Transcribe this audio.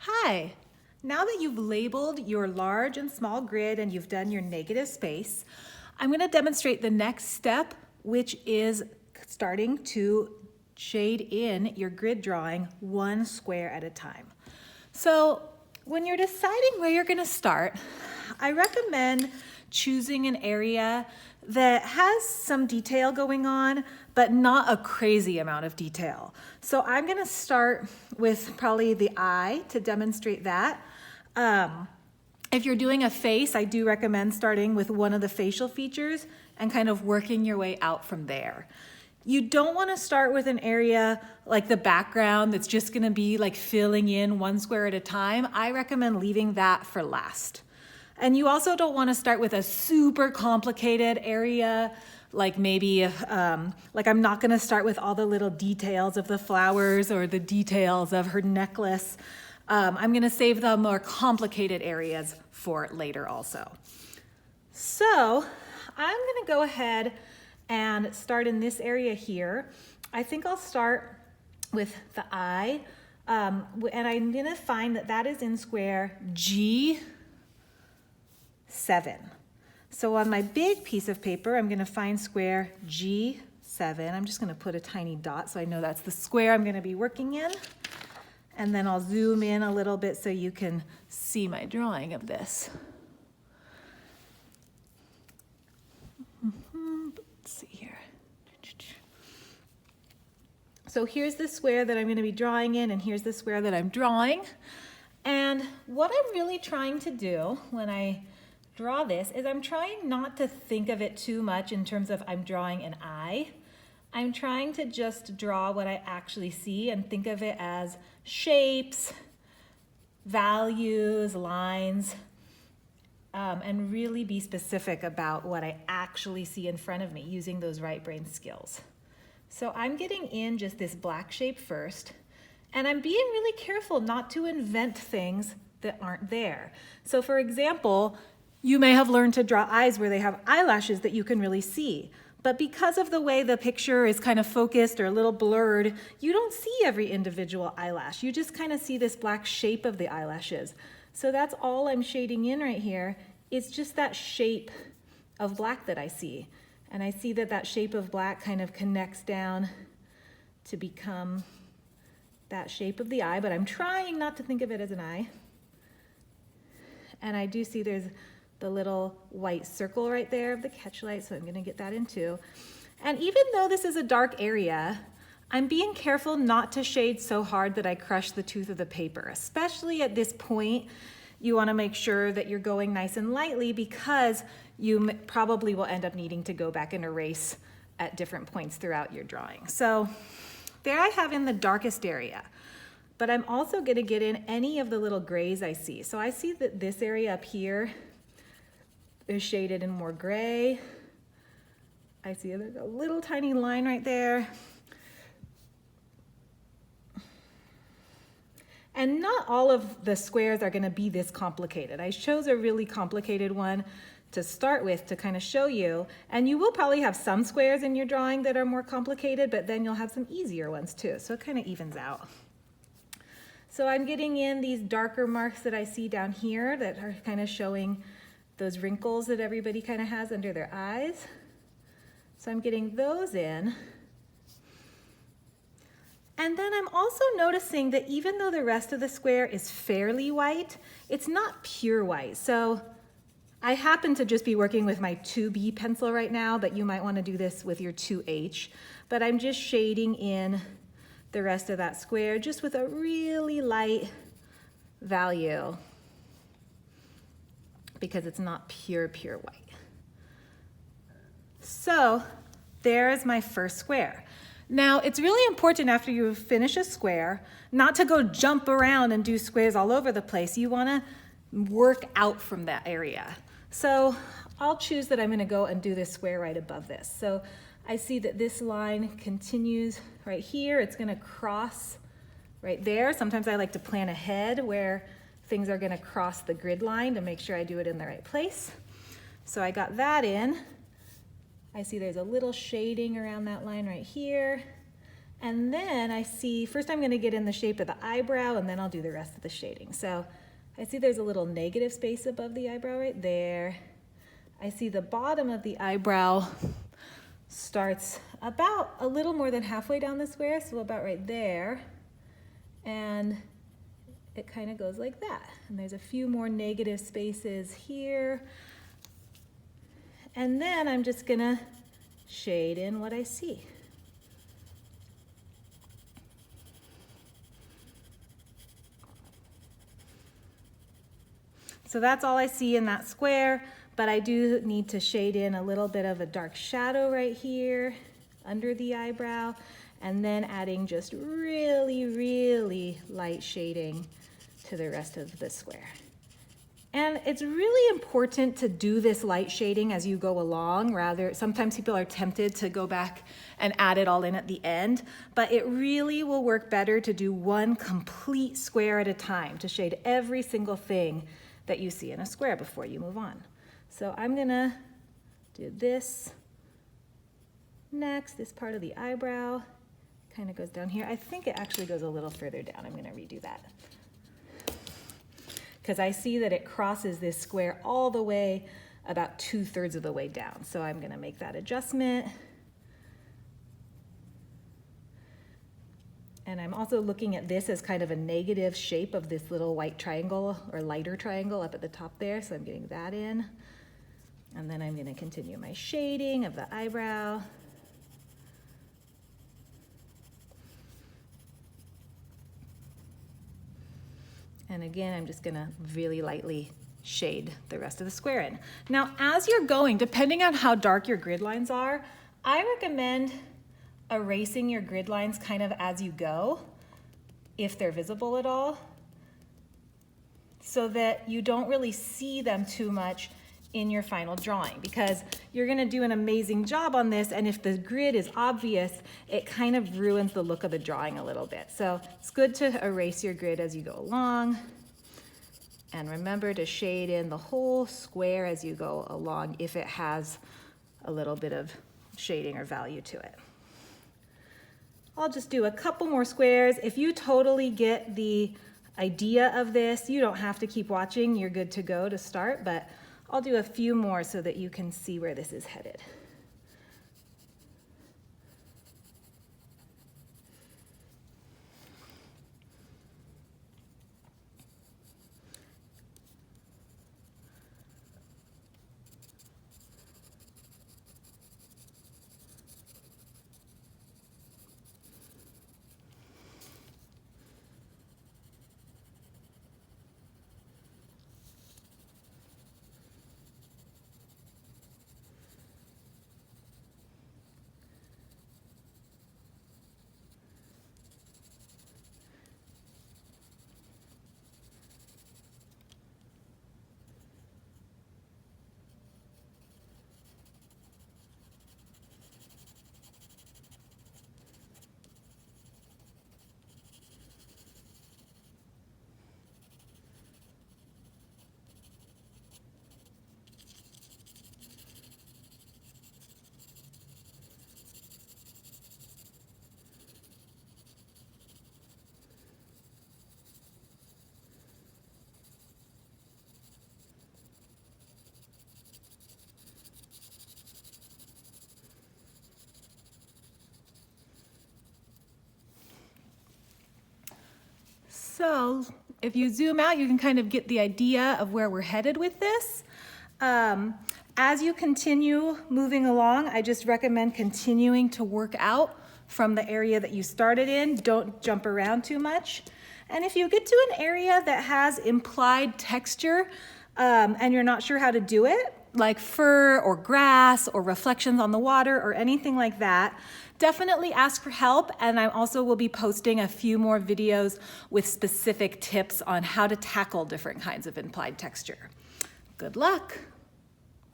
Hi! Now that you've labeled your large and small grid and you've done your negative space, I'm going to demonstrate the next step, which is starting to shade in your grid drawing one square at a time. So when you're deciding where you're going to start, I recommend choosing an area that has some detail going on, but not a crazy amount of detail. So I'm going to start with probably the eye to demonstrate that. If you're doing a face, I do recommend starting with one of the facial features and kind of working your way out from there. You don't want to start with an area like the background that's just going to be like filling in one square at a time. I recommend leaving that for last. And you also don't want to start with a super complicated area, like maybe, like I'm not going to start with all the little details of the flowers or the details of her necklace. I'm going to save the more complicated areas for later also. So I'm going to go ahead and start in this area here. I think I'll start with the eye, and I'm going to find that that is in square G7. So on my big piece of paper, I'm going to find square G7. I'm just going to put a tiny dot so I know that's the square I'm going to be working in. And then I'll zoom in a little bit so you can see my drawing of this. Let's see here. So here's the square that I'm going to be drawing in, and here's the square that I'm drawing. And what I'm really trying to do when I draw this is I'm trying not to think of it too much in terms of I'm drawing an eye. I'm trying to just draw what I actually see and think of it as shapes, values, lines, and really be specific about what I actually see in front of me using those right brain skills. So I'm getting in just this black shape first, and I'm being really careful not to invent things that aren't there. So for example, you may have learned to draw eyes where they have eyelashes that you can really see. But because of the way the picture is kind of focused or a little blurred, you don't see every individual eyelash. You just kind of see this black shape of the eyelashes. So that's all I'm shading in right here. It's just that shape of black that I see. And I see that that shape of black kind of connects down to become that shape of the eye, but I'm trying not to think of it as an eye. And I do see there's the little white circle right there of the catch light, so I'm going to get that in too. And even though this is a dark area, I'm being careful not to shade so hard that I crush the tooth of the paper. Especially at this point, you want to make sure that you're going nice and lightly because you probably will end up needing to go back and erase at different points throughout your drawing. So there I have in the darkest area. But I'm also going to get in any of the little grays I see. So I see that this area up here is shaded in more gray. I see there's a little tiny line right there. And not all of the squares are going to be this complicated. I chose a really complicated one to start with to kind of show you. And you will probably have some squares in your drawing that are more complicated, but then you'll have some easier ones too. So it kind of evens out. So I'm getting in these darker marks that I see down here that are kind of showing those wrinkles that everybody kind of has under their eyes. So I'm getting those in. And then I'm also noticing that even though the rest of the square is fairly white, it's not pure white. So I happen to just be working with my 2B pencil right now, but you might want to do this with your 2H. But I'm just shading in the rest of that square just with a really light value because it's not pure white. So there's my first square. Now it's really important after you finish a square not to go jump around and do squares all over the place. You want to work out from that area. So I'll choose that I'm going to go and do this square right above this. So I see that this line continues right here. It's going to cross right there. Sometimes I like to plan ahead where things are going to cross the grid line to make sure I do it in the right place. So I got that in. I see there's a little shading around that line right here. And then I see, first I'm gonna get in the shape of the eyebrow and then I'll do the rest of the shading. So I see there's a little negative space above the eyebrow right there. I see the bottom of the eyebrow starts about a little more than halfway down the square, so about right there. And it kind of goes like that. And there's a few more negative spaces here. And then I'm just gonna shade in what I see. So that's all I see in that square, but I do need to shade in a little bit of a dark shadow right here under the eyebrow, and then adding just really, really light shading to the rest of the square. And it's really important to do this light shading as you go along. Sometimes people are tempted to go back and add it all in at the end, but it really will work better to do one complete square at a time, to shade every single thing that you see in a square before you move on. So I'm gonna do this next, this part of the eyebrow kind of goes down here. I think it actually goes a little further down. I'm gonna redo that, because I see that it crosses this square all the way about 2/3 of the way down. So I'm gonna make that adjustment. And I'm also looking at this as kind of a negative shape of this little white triangle or lighter triangle up at the top there. So I'm getting that in. And then I'm gonna continue my shading of the eyebrow. And again, I'm just gonna really lightly shade the rest of the square in. Now, as you're going, depending on how dark your grid lines are, I recommend erasing your grid lines kind of as you go, if they're visible at all, so that you don't really see them too much in your final drawing, because you're gonna do an amazing job on this, and if the grid is obvious, it kind of ruins the look of the drawing a little bit. So it's good to erase your grid as you go along, and remember to shade in the whole square as you go along if it has a little bit of shading or value to it. I'll just do a couple more squares. If you totally get the idea of this, you don't have to keep watching. You're good to go to start, but I'll do a few more so that you can see where this is headed. So if you zoom out, you can kind of get the idea of where we're headed with this. As you continue moving along, I just recommend continuing to work out from the area that you started in. Don't jump around too much. And if you get to an area that has implied texture and you're not sure how to do it, like fur or grass or reflections on the water or anything like that, definitely ask for help. And I also will be posting a few more videos with specific tips on how to tackle different kinds of implied texture. Good luck.